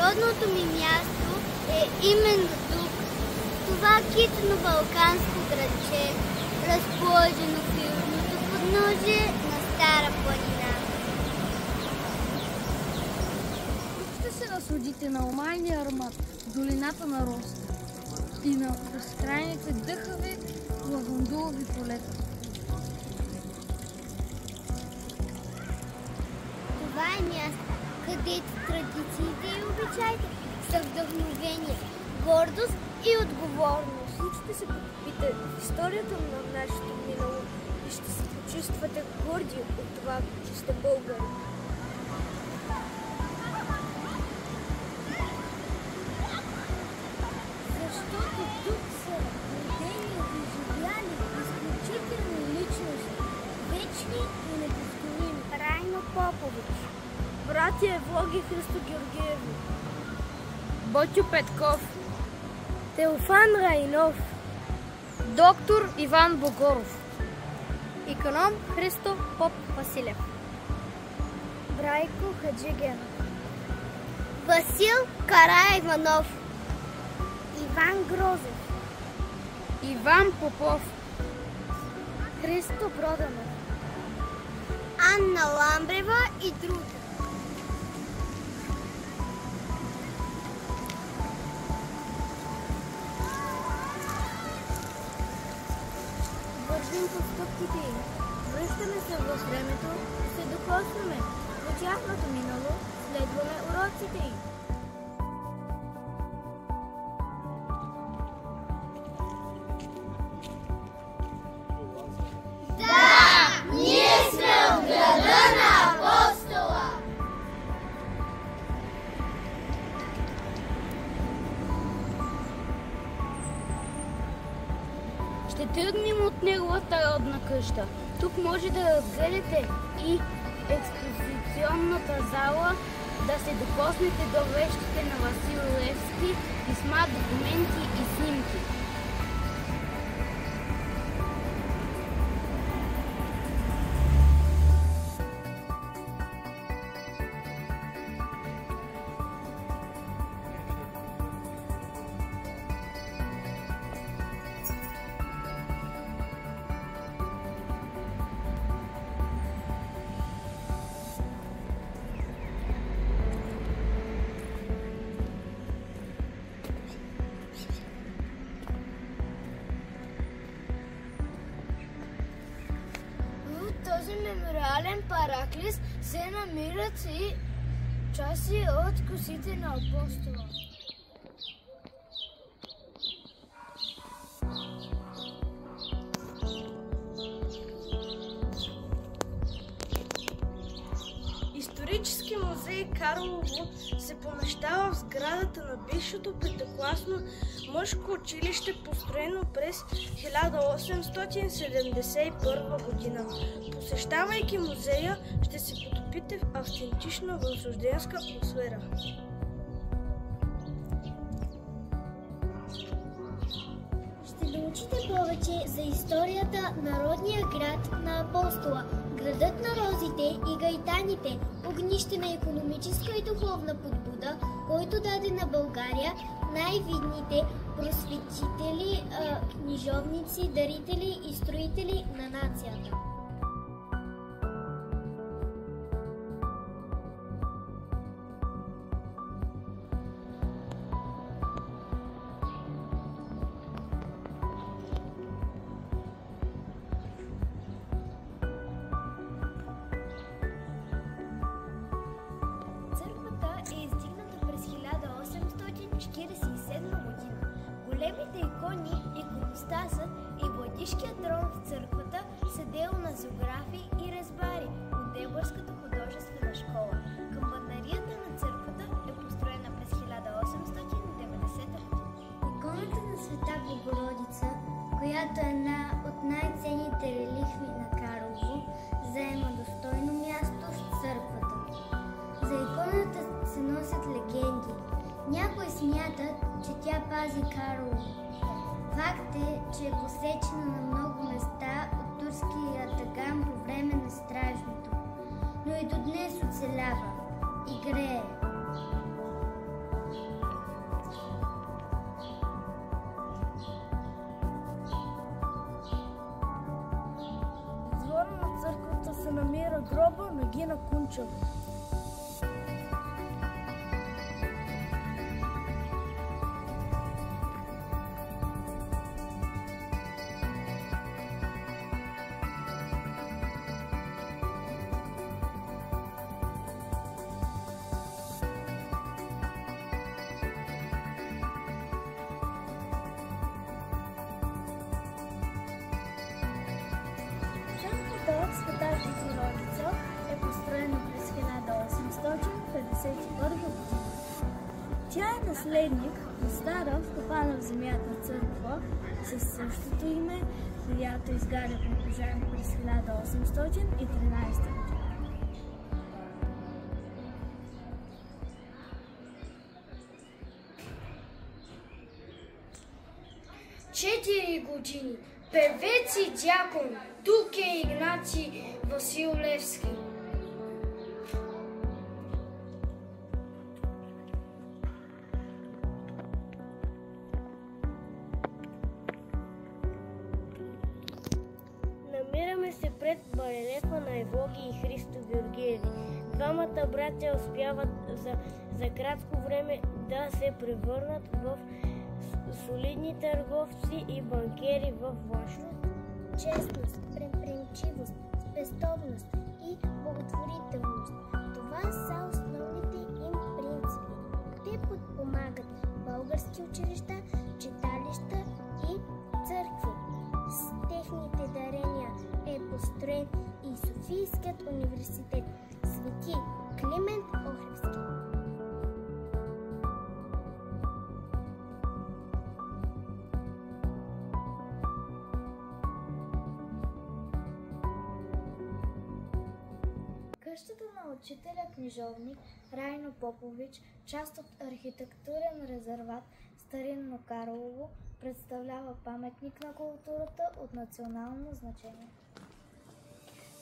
Родното ми място е именно тук. Това китно-балканско градче, разположено в южното подножие на Стара планина. Тук ще се насладите на омайния аромат в долината на Роста и на безкрайните дъхави лавандулови полета. Това е място, където традициите и обичаите са вдъхновение, гордост и отговорност. Ще се потопите в историята на нашето минало и ще се почувствате горди от това, че сте българи. Защото тук са родени и живяли изключителни личности, вечни и неповторими. Райно Попович, Братя Евлоги Христо Георгиеви, Ботю Петков, Теофан Райнов, доктор Иван Богоров, иконом Христо Поп Василев, Брайко Хаджигенов, Васил Караиванов, Иван Грозев, Иван Попов, Христо Проданов, Анна Ламбрева и други. вървим по стъпките им, връщаме се във времето, се докосваме до тяхното минало, следваме уроците им. Ще тръгнем от неговата родна къща. Тук може да разгледате и експозиционната зала, да се докоснете до вещите на Васил Левски, писма, документи и снимки. Този мемориален параклис се намират и части от косите на апостола. Исторически музей Карлово се помещава в сградата на бившото петокласно мъжко училище, построено през 1871 година. Посещавайки музея, ще се потопите в автентична възрожденска атмосфера. Ще научите повече за историята на родния град на Апостола, градът на розите и гайтаните, огнище на икономическа и духовна подбуда, който даде на България най-видните просветители, книжовници, дарители и строители на нацията. Големите икони, иконостасът и владишкият трон в църквата са дело на зоографи и резбари от Делбърската художествена школа. Камбанарията на църквата е построена през 1890 година. Иконата на Света Богородица, която е една от най-ценните реликви на Карлово, заема достойно място в църквата. За иконата се носят легенди. Някои смятат, че тя пази Карлово. Факт е, че е посечена на много места от турския ятаган по време на Стражното, но и до днес оцелява и грее. намира гроба на Гина Кунчева. Света Богородица е построена през 1851 година. Тя е наследник на стара вкопана в земята църква със същото име, която изгаря при пожар през 1813 година. Четири години. Певец и дякон. Тук е Игнаций Василевски. Намираме се пред барелефа на Евлогий и Христо Георгиеви. Двамата братя успяват за кратко време да се превърнат в солидни търговци и банкери в Вашингтон. Честност, предприемчивост, спестовност и благотворителност. Това са основните им принципи. Те подпомагат български училища, читалища и църкви. С техните дарения е построен и Софийският университет Свети Климент Охридски. Къщата на учителя-книжовник Райно Попович, част от архитектурен резерват Старинно Карлово, представлява паметник на културата от национално значение.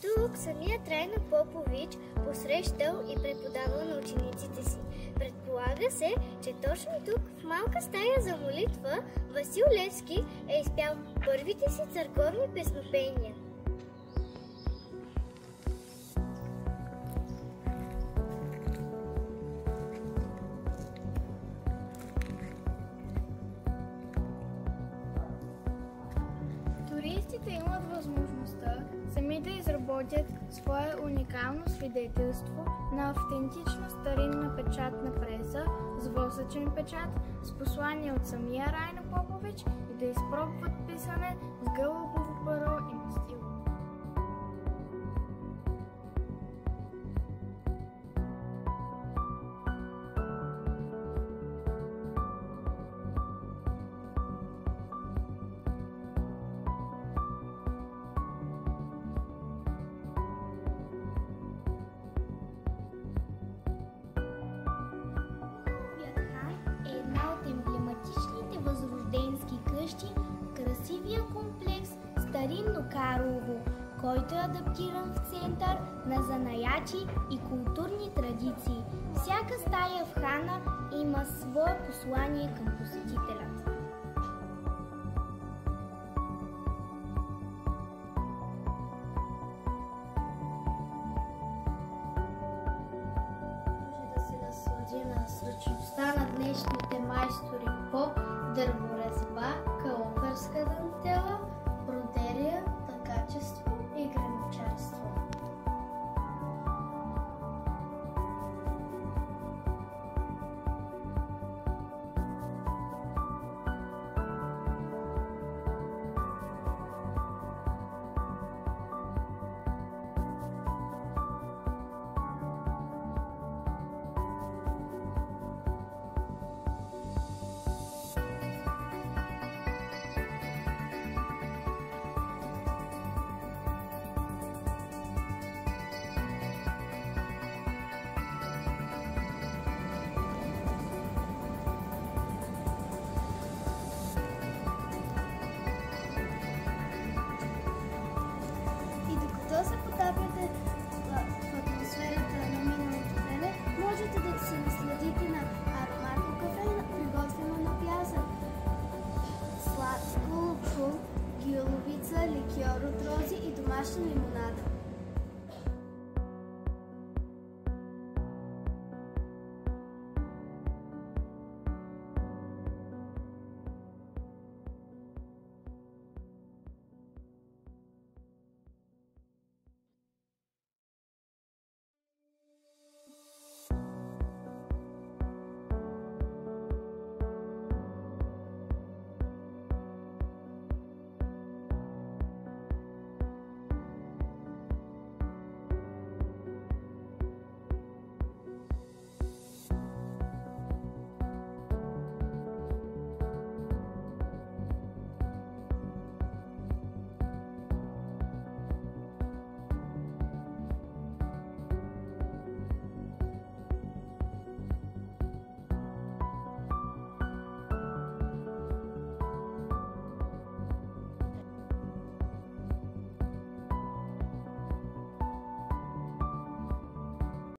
Тук самият Райно Попович посрещал и преподавал на учениците си. Предполага се, че точно тук, в малка стая за молитва, Васил Левски е изпял първите си църковни песнопения. Туристите имат възможността сами да изработят свое уникално свидетелство на автентична старинна печатна преса с восъчен печат, с послание от самия Райно Попович и да изпробват писане с гълъбово перо и мастило. Красивия комплекс Старинно Карлово, който е адаптиран в център на занаячи и културни традиции. Всяка стая в храна има свое послание към посетителя. Може да се наслади на сръчността на днешните майстори по дърворезба, калъфърска дантела, бродерия, тъкачество и граничарство. Докато се потапяте в атмосферата на миналото време, можете да се насладите на ароматно кафе, приготвено на пясък. Сладко лукум, гюловица, ликьор от рози и домашен лимонад.